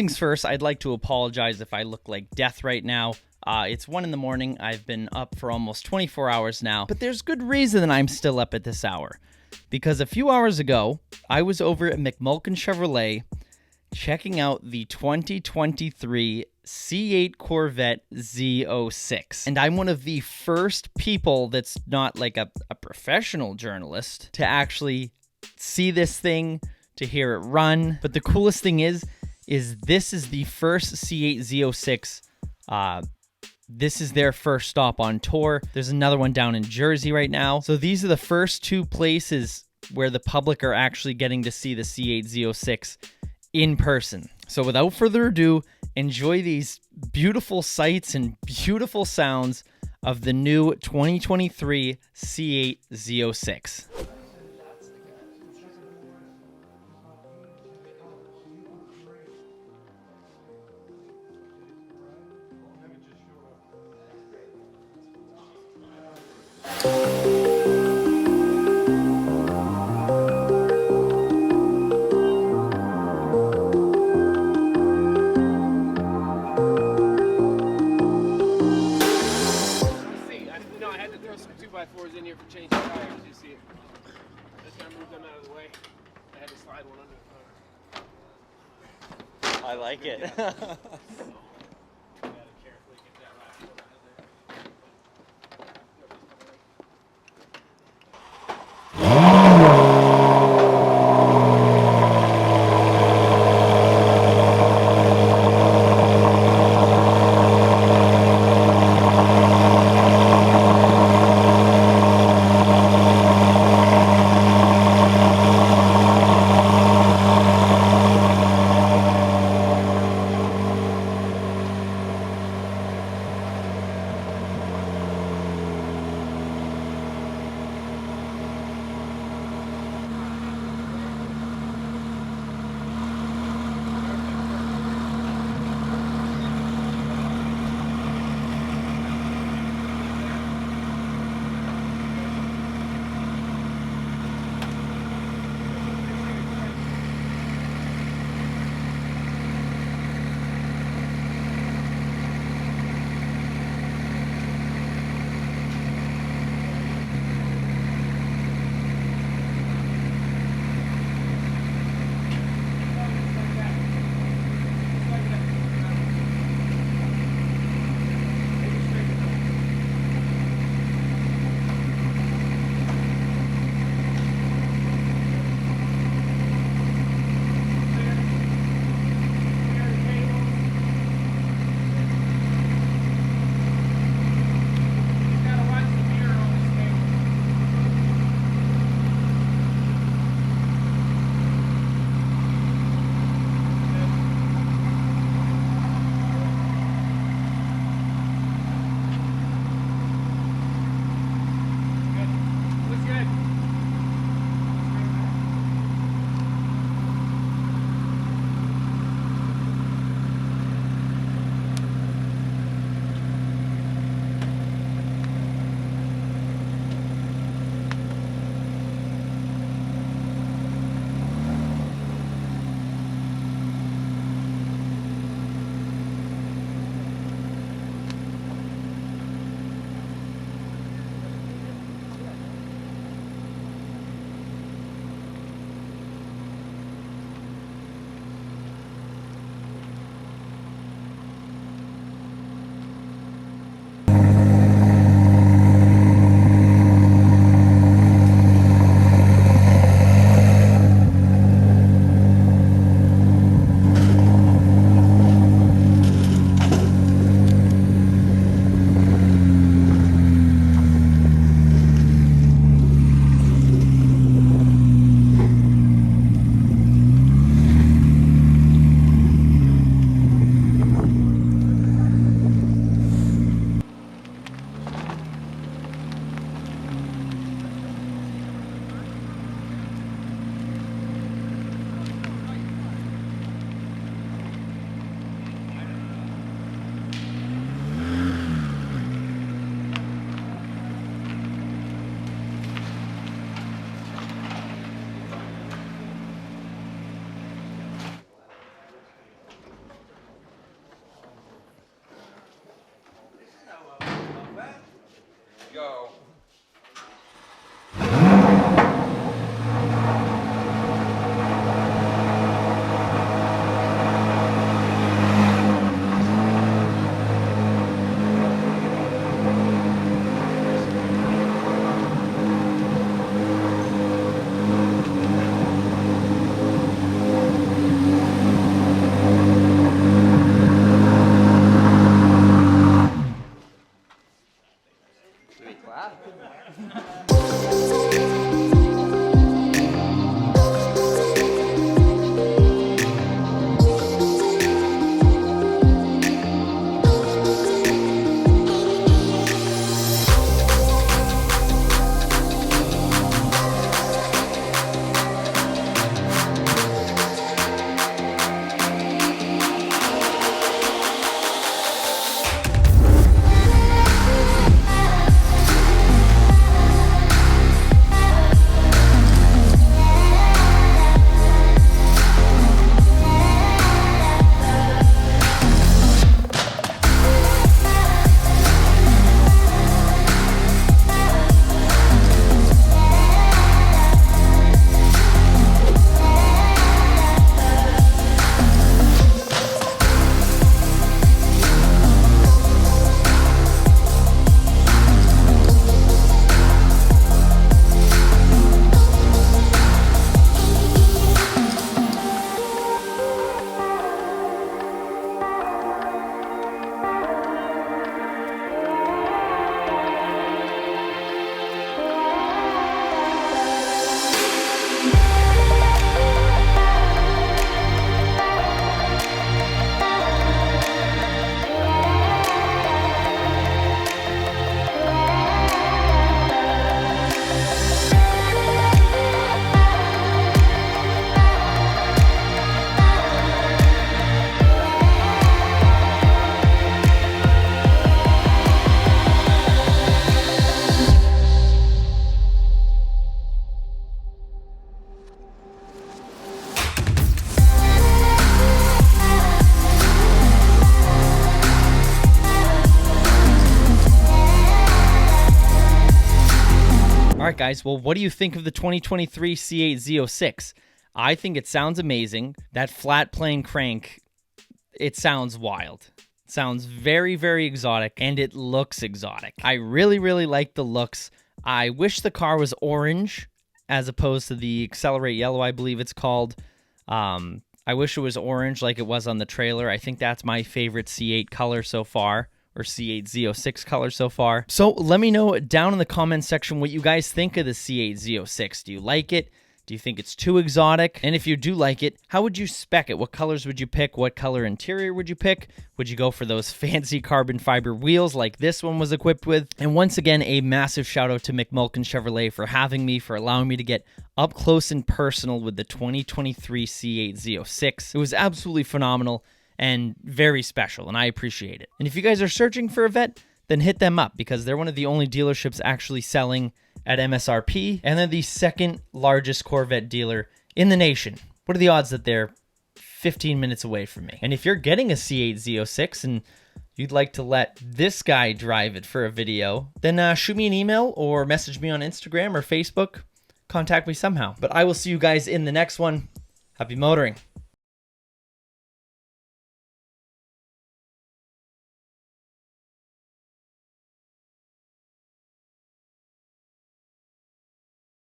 things first, I'd like to apologize if I look like death right now. It's 1 in the morning. I've been up for almost 24 hours now, but there's good reason that I'm still up at this hour. Because a few hours ago, I was over at Macmulkin Chevrolet checking out the 2023 C8 Corvette Z06. And I'm one of the first people that's not like a professional journalist to actually see this thing, to hear it run. But the coolest thing is this is the first C8 Z06. This is their first stop on tour. There's another one down in Jersey right now. So these are the first two places where the public are actually getting to see the C8 Z06 in person. So without further ado, enjoy these beautiful sights and beautiful sounds of the new 2023 C8 Z06. Fours in here for changing tires, you see it. Just gotta move them out of the way. I had to slide one under the car. I like it. Gotta carefully get that last one out of there. guys, well, what do you think of the 2023 C8 Z06? I think it sounds amazing. That flat plane crank, it sounds wild. It sounds very, very exotic, and it looks exotic. I really, really like the looks. I wish the car was orange as opposed to the Accelerate Yellow, I believe it's called. I wish it was orange like it was on the trailer. I think that's my favorite C8 color so far, or C8 Z06 color so far. So let me know down in the comments section what you guys think of the C8 Z06. Do you like it? Do you think it's too exotic? And if you do like it, how would you spec it? What colors would you pick? What color interior would you pick? Would you go for those fancy carbon fiber wheels like this one was equipped with? And once again, a massive shout out to Macmulkin Chevrolet for having me, for allowing me to get up close and personal with the 2023 C8 Z06. It was absolutely phenomenal and very special, and I appreciate it. And if you guys are searching for a Vette, then hit them up, because they're one of the only dealerships actually selling at MSRP, and they're the second largest Corvette dealer in the nation. What are the odds that they're 15 minutes away from me? And if you're getting a C8 Z06 and you'd like to let this guy drive it for a video, then shoot me an email or message me on Instagram or Facebook. Contact me somehow. But I will see you guys in the next one. Happy motoring.